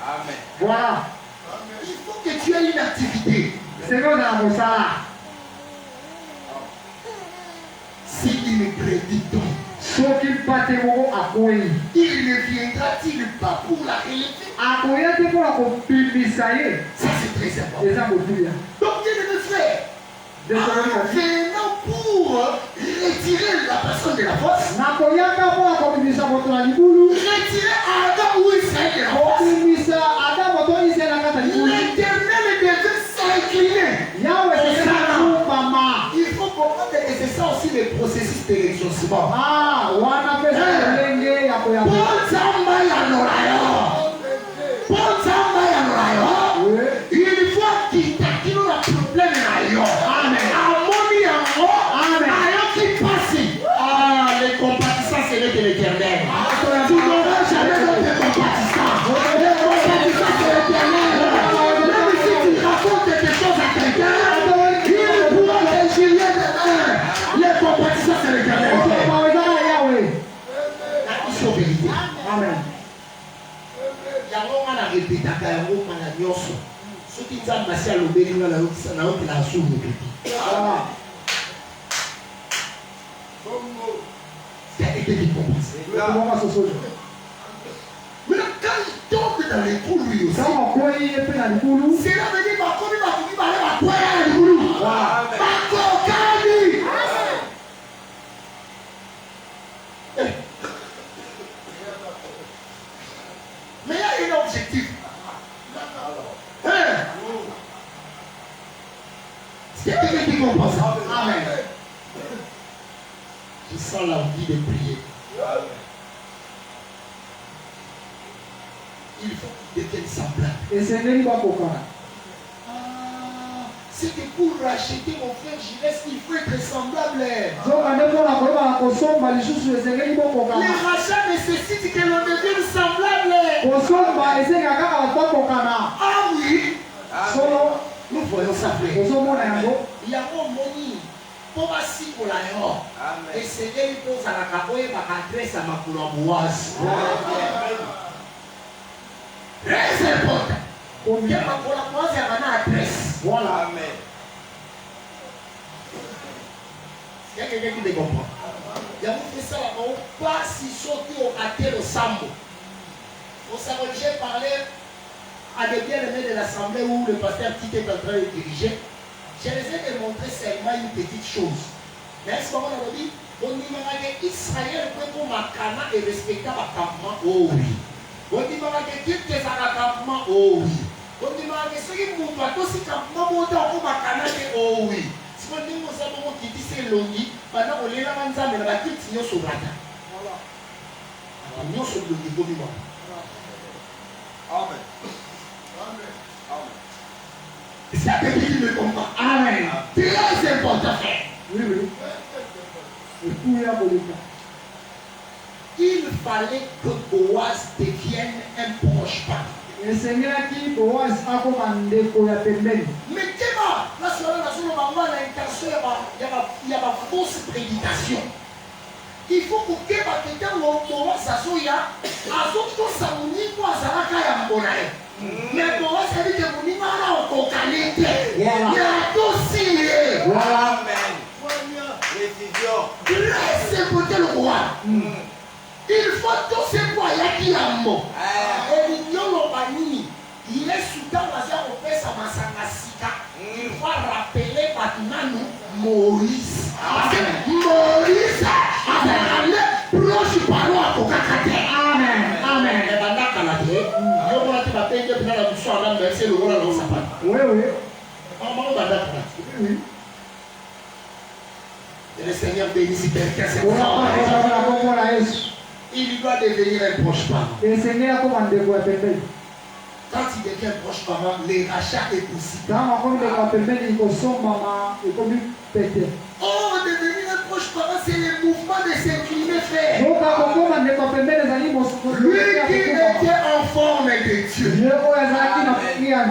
Amen. Voilà. Il faut que tu aies une activité. S'il ne prédit pas, il ne viendra-t-il pas pour la relever? Ça c'est très important. Donc Dieu le fait. Venant pour retirer la personne de la force, retirer Adam ou Israël de la force, l'Éternel devait s'incliner. Il faut comprendre que c'est ça aussi le processus de l'exaucement. Une fois qu'il taquine le problème, les compatissants, c'est que l'Éternel. Tu n'auras jamais d'autres compatissants. Les compatissants, c'est l'Éternel. Même si tu racontes quelque chose à quelqu'un, il pourra résilier demain. Les compatissants, c'est l'Éternel. Ils sont vérité. Amen. Yango wana répétaka yango mana nyonso. Soki nzambe asi alobeli nga na okela asumu répété. C'est été qui commence. Maintenant, quand il tombe dans les coups, lui aussi, cela veut dire que quand il va aller à mais il y a un objectif. C'est quelqu'un qui comprend ça. Amen. Je sens l'envie de prier. Il faut qu'il devienne semblable. C'est que pour racheter mon frère Gilles, il faut être semblable. Les rachats nécessitent que l'on devienne semblable. Ah oui. Nous voyons ça, frère. Il y a un moni. Pour si pour la et c'est lui pour ça la capoe ma adresse à ma collaboration. Très important. Combien ma collaboration à ma adresse. Voilà. Amen. Il y a quelqu'un qui me comprend. Il y a fait ça là-bas. Pas si sorti au raté le sambo. Au sambo, j'ai parlé à des bien-aimés de l'assemblée où le pasteur qui était en train de diriger. Je les ai démontré seulement une petite chose. Mais à ce moment-là, on dit, on dit que Israël peut comme un canard et respecter un campement. Oh oui. On dit que Dieu est un campement. Oh oui. On dit que ceux qui ne pas aussi campement, on dit comme un canard. Oh oui. Si on dit que nous avons qui dit c'est longi, maintenant on est là, on a la petite signaux sur la table. Voilà. Nous sommes le niveau du monde. Amen. Amen. Amen. C'est à quelqu'un qui me comprend. Amen. Très important. Oui, oui. Il fallait que Boaz devienne un proche parent. Mais comment la soirée, l'intention, il y a une fausse prédication. Il faut que quelqu'un Boaz s'assoie, mais Boaz a dit que mon imam a qualité. Il y a aussi. Voilà. Amen. Grâce pour le roi. Il faut tous ces voyages qui ont mort. Et l'union l'Obanini, il est soudain dans un opé sa masangasika. Il faut rappeler maintenant Moïse. Moïse a allé proche par là pour Kakate. Amen. Amen. Et pendant qu'elle a dit, je vais te rappeler que pendant la bouche, on a versé le roi dans sa part. Oui, oui. Oui. Et le Seigneur bénisse quelqu'un. Il doit devenir un proche parent. Quand il devient un proche parent, les rachats est possible. Oh, devenir un proche parent, c'est le mouvement de s'incliner, frère.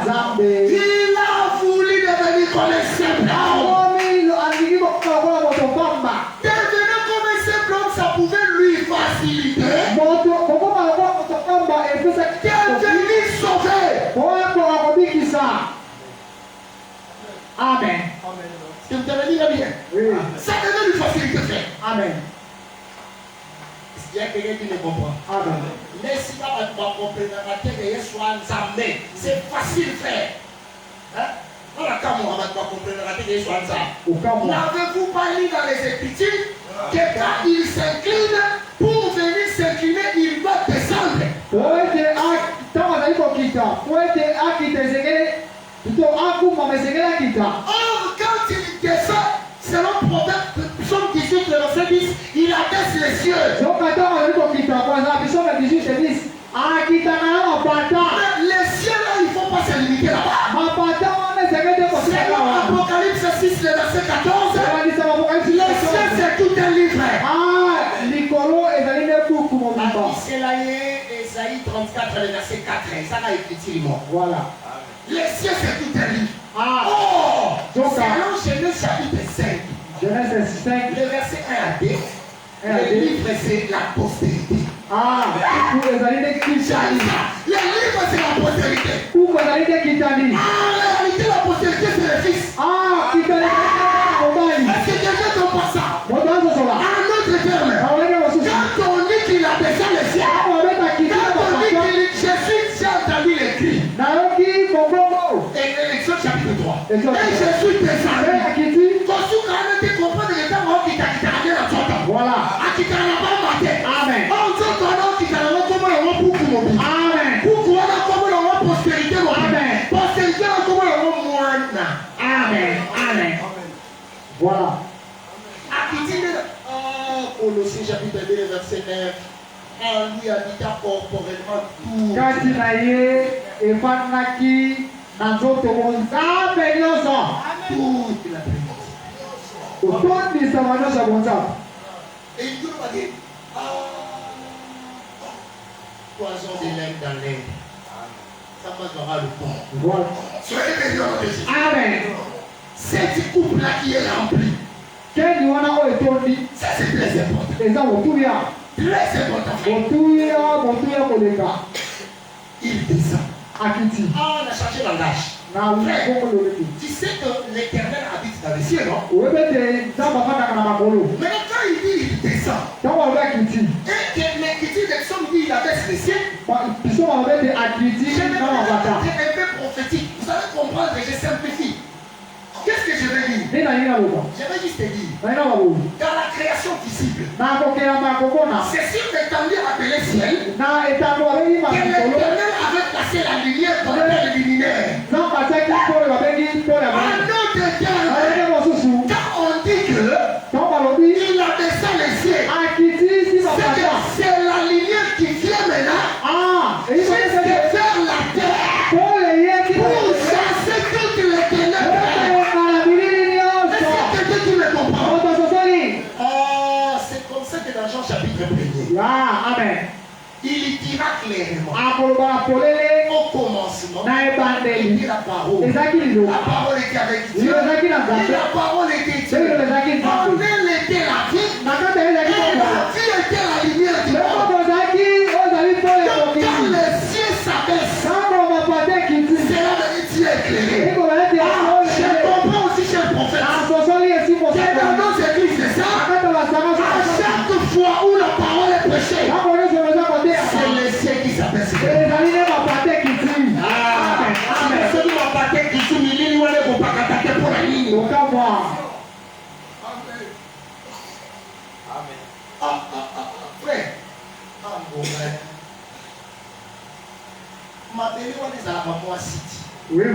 Il a voulu devenir comme un simple homme. Devenir comme un simple homme, ça pouvait lui faciliter. Devenir sauvé. Amen. Est-ce que vous avez dit bien? Oui. Ça devait lui faciliter faire. Amen. Il y a quelqu'un qui ne comprend. Amen. Mais si tu vas comprendre que c'est facile de faire. Hein? N'avez-vous pas lu dans les Écritures que quand il s'incline, pour venir s'incliner, il doit descendre. Or, quand il descend, selon Proverbe, Psaume 18, verset 10, il abaisse les cieux. Les cieux là, il ne faut pas se limiter là-bas. Selon Apocalypse 6, le verset 14, les cieux c'est tout un livre. Esaïe 34, le verset 4, ça va écrire. Voilà. Les cieux c'est tout un livre. Oh! Selon Genèse chapitre 5, Genèse 5, le verset 1 à 2, le livre c'est la postérité. Le livre c'est la postérité. En réalité, la postérité c'est le fils. Est-ce que quelqu'un comprend ça? En autre terme, quand on dit qu'il a baissé les cieux, quand on dit que Jésus a entendu les cris, et Exode chapitre 3, et Jésus descendu, voilà. Amen. Amen. Amen. Voilà. Colossiens chapitre 2, verset 9. En lui habita corporellement tout. Toute la et Dieu va dire, poison de l'air dans l'air. Ça passera le pont. Voilà. Soyez bénis en Jésus. Amen. Cette coupe-là qui est remplie, ça c'est très important. Très important. Il descend. On a changé langage. Tu sais que l'Éternel habite dans les cieux, non? Maintenant, quand il dit il descend, et que l'Écriture des psaumes dit il abaisse les cieux, je vais un peu prophétique. Vous allez comprendre que je simplifie. Qu'est-ce que je vais dire? Je vais juste te dire, dans la création visible, c'est sur l'étendue appelée ciel que l'Éternel avait placé la lumière pour faire luminaire. En d'autres termes, quand on dit que il a descendu les cieux, c'est la lumière qui vient maintenant jusqu'à faire la terre pour chasser toutes les ténèbres. C'est comme ça que dans Jean chapitre 1er, Amen. il dira clairement au commencement, il dit la parole. La parole était avec Dieu. Et la parole était Dieu. En elle était la vie. Et la vie était la lumière du monde. Donc quand les cieux s'abaissent, c'est là que Dieu est éclairé. Je comprends aussi chez le prophète. C'est dans nos églises, c'est ça. À chaque fois où la parole est prêchée, c'est les cieux qui s'abaissent. Frère, ma belle est à la moi city. Oui.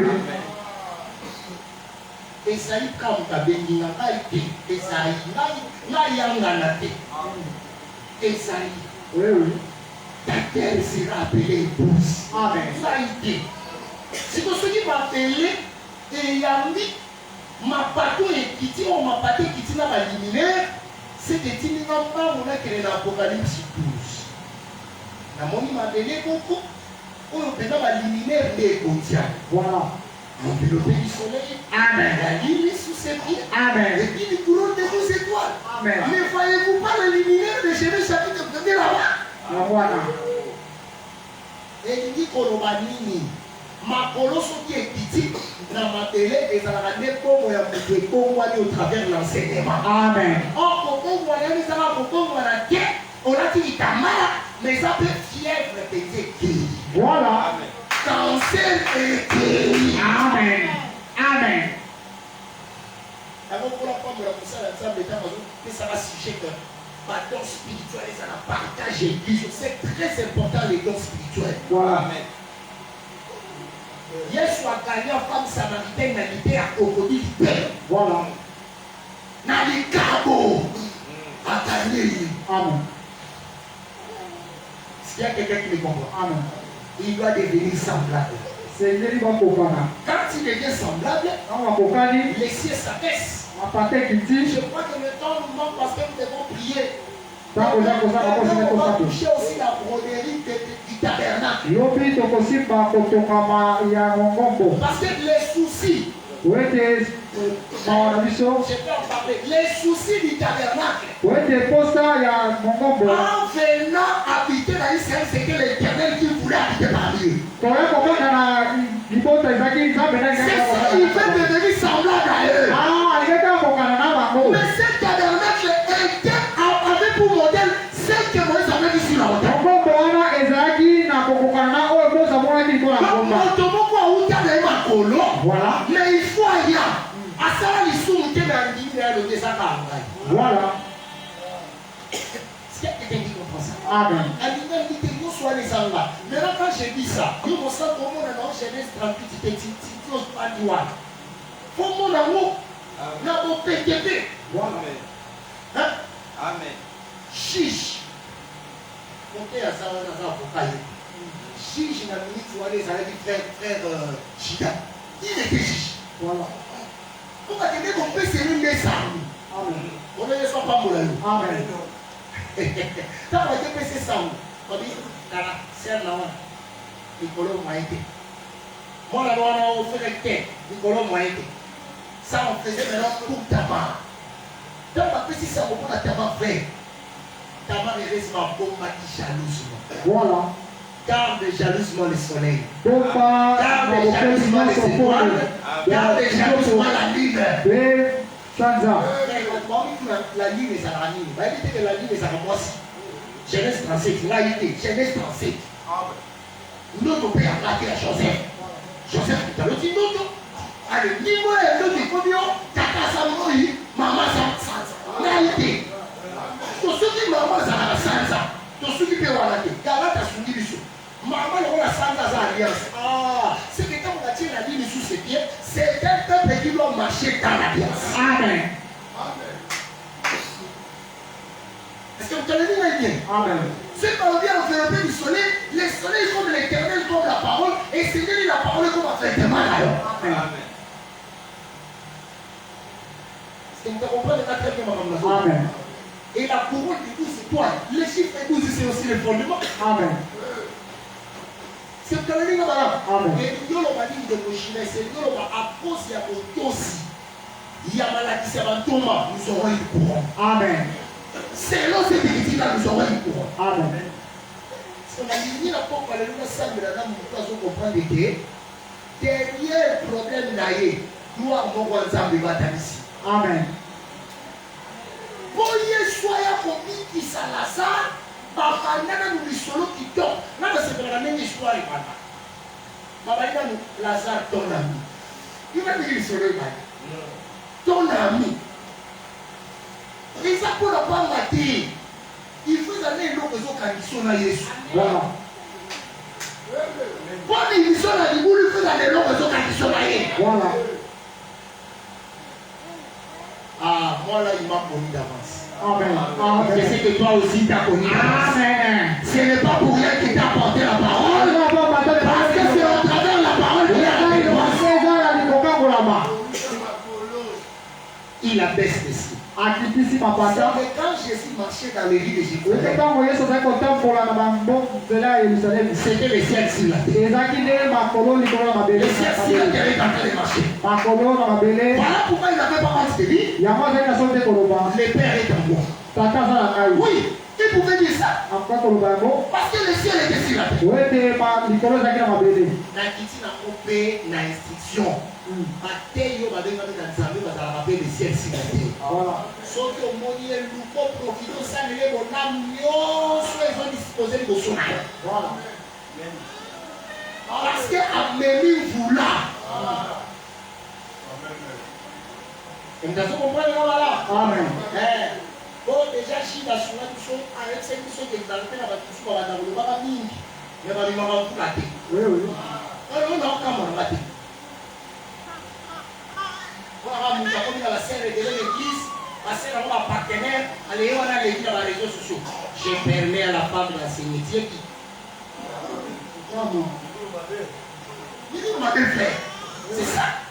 Esaïe comme ta béni n'a pas été. Esaïe n'a yangana te. Esaïe. Oui. Ta terre sera appelée épouse. Amen. Ça a été. Si tu souhaitez m'appeler, et yambi, ma pato et kiti, on m'a paté kiti n'a pas éliminé, c'est que tu n'as pas mon créé dans l'Apocalypse 12. La moni m'a donné beaucoup. on peut éliminer les conditions. Voilà. L'enveloppé du soleil. Amen. La lune sous ses pieds. Amen. Et puis les couronnes de 12 étoiles. Amen. Mais voyez-vous pas l'éliminer de Genèse chapitre 1 là-bas? Voilà. Et il dit qu'on va nini. Ma colosse qui est petit dans ma télé et ça va ramener comme au travers de l'enseignement. Amen. Or, on a dit qu'il mais ça peut fièvre pété. Voilà. Cancer pété. Amen. Amen. Avant pour la femme de la poussée à l'ensemble des temps, ça va sujet que ma don spirituel, ça la partage église. C'est très important les dons spirituels. Voilà. Amen. Yesu a gagné en femme samaritaine dans l'idée à Cocody du Père. Voilà. Dans les cabots. A gagné. Amen. S'il y a quelqu'un qui me comprend, Amen. il doit devenir semblable. Seigneur, il va kokana. Quand il devient semblable, On va kokani. les cieux s'abaissent. On va partir qui dit. Je crois que le temps nous manque parce que nous devons prier. Tant que j'ai posé la question, On va toucher aussi la broderie du tabernacle. Yopi tokosimba kotokama ya ngombo. Parce que les soucis, Wete mawana biso. je peux en parler, les soucis du tabernacle, Wete posa ya ngombo. en venant habiter dans Israël, c'est que l'Éternel qui voulait habiter parmi eux. Toye kokana na libota izaki nzambe na C'est ça, il veut devenir semblable à eux. Ah, alingeka kokana na bango. Mais ce tabernacle avait pour modèle celle que Moïse avait dit sur la hauteur. Ngombo wana ezalaki na kokokana na oyo Moïse amonaki mpona ngomba. Voilà. Mais il faut aller. À ça, il s'ouvre que dans l'île de sa Voilà. Est-ce qu'il y a quelqu'un qui comprend ça? Amen. Nous soyons les là. Maintenant, quand j'ai dit ça, je me sens comme on a dans Genèse 38, tu n'oses pas dire. Pour mon amour, nous avons PTP. Voilà. Amen. Chiche. Comptez à ça, on a un avocat. Chiche, la minute où on est allé frère Chida. Il était chiche. Voilà. Pourquoi tu dis qu'on peut se rendre ça? Amen. On ne soit pas moulin. Amen. Quand on a fait ça, on dit, c'est là, Nicolas Moïté. Moi, là, on a fait le thé, Nicolas Moïté. Ça, on faisait maintenant pour tabac. Quand on a fait ça, on prend la tabac vert. Tabac reste ma bombe qui jalousement. Voilà. Garde jalousement le soleil. Pompa Garde jalousement les étoiles. Garde jalousement la lune. Be Sanza. La lune, ça la lune. Va éviter que la lune, ça va aussi. Genèse 37, là, il était. Genèse 37. Notre père a raté à Joseph. Joseph, tu as dit non, non. Allez, dis-moi, l'autre, il faut bien. Tata, ça m'a dit, maman, ça. Là, il était. Tu te dis, maman, ça va Sanza. Tu te dis, maman, ça va Galata, tu te dis, maman, on a Sanza, ça alliance. Ah, c'est que quand on a tiré la ligne sous ses pieds, c'est un peuple qui doit marcher dans l'alliance. Amen. Est-ce que vous avez dit là bien? Amen. Ceux qui ont bien enveloppé du soleil, le soleil comme l'éternel, comme la parole, et c'est lui la parole comme a fait de mal alors. Amen. Est-ce que vous comprenez la très bien, madame? Amen. Et la couronne du 12 étoiles, le chiffre 12, c'est aussi le fondement. Amen. C'est ce que vous avez dit, madame. Amen. Et nous, on va dire de Moshine, c'est nous, on va à cause de la aussi. Il y a maladie, c'est un Thomas, nous aurons une couronne. Amen. Selon cette écriture-là, nous aurons une couronne. Amen. On a dit, la porte, alléluia, ça, mais la dame, nous comprendre que derrière le problème d'ailleurs, nous avons un ensemble de bataille ici. Amen. Pour y soyez comme qui ça là, ça, par nous les solos qui tombent. Là, c'est pour la même histoire. Lazare, ton ami. Il va dire les solos. Ton ami. Et ça pour ne pas mater. Il faut aller l'eau que ils sont là, Jésus. Voilà. Quand ils sont là, ils faut aller l'eau que ils sont là. Voilà. Ah, moi là, il m'a connu d'avance. Amen. Je Amen. sais que toi aussi, tu as connu d'avance. Amen. Ce n'est pas pour rien qu'il t'a apporté la parole. Parce que c'est au travers de la parole qu'il a appris le il abaisse les cieux. Akitisi mapata. Mais quand Jésus marchait dans les rues de Jérusalem, Weketango Yesu zako tambo kotambola na bango nzela ya Yerusalemu. C'était les ciels sur la terre. Ezalaki nde makolo likolo na mabele. Les ciels sur la terre est en train de marcher. Makolo na mabele. Voilà pourquoi il n'avait pas honte de dire. Yango azali na so te koloba. Le Père est en moi. Tata aza na ngai. Oui, il pouvait dire ça. Akoka koloba yango. Parce que le ciel était sur la terre. Po ete likolo ezalaki na mabele. Na kiti na kope na instruction. Bateyo babengami na Nzambe bazalaka mpe le ciel sur la terre. Voilà. Soki omoni eluko profite osalele bonamu nyonso ezodispose liboso na yo. Voilà. Parce que amemi mvula. Vous comprenez là? Amen. Bon, déjà, si la soirée, nous sommes avec ceux qui sont exaltés dans la touche, on va dans le baba ming. Mais on va lui demander pour la tête. Oui, oui. On a encore mon la tête. Voilà, nous avons mis dans la scène de l'église. La scène a un partenaire. Allez, on a l'église dans les réseaux sociaux. Je permets à la femme de la cimetière qui. Il dit, ma belle frère. C'est ça.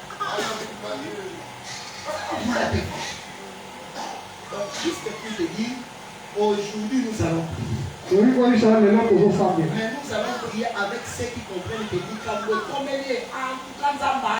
Vous la tête. Donc, juste pour te dire, aujourd'hui nous allons prier. Mais nous allons prier avec ceux qui comprennent que dit comme le comme il est en tout cas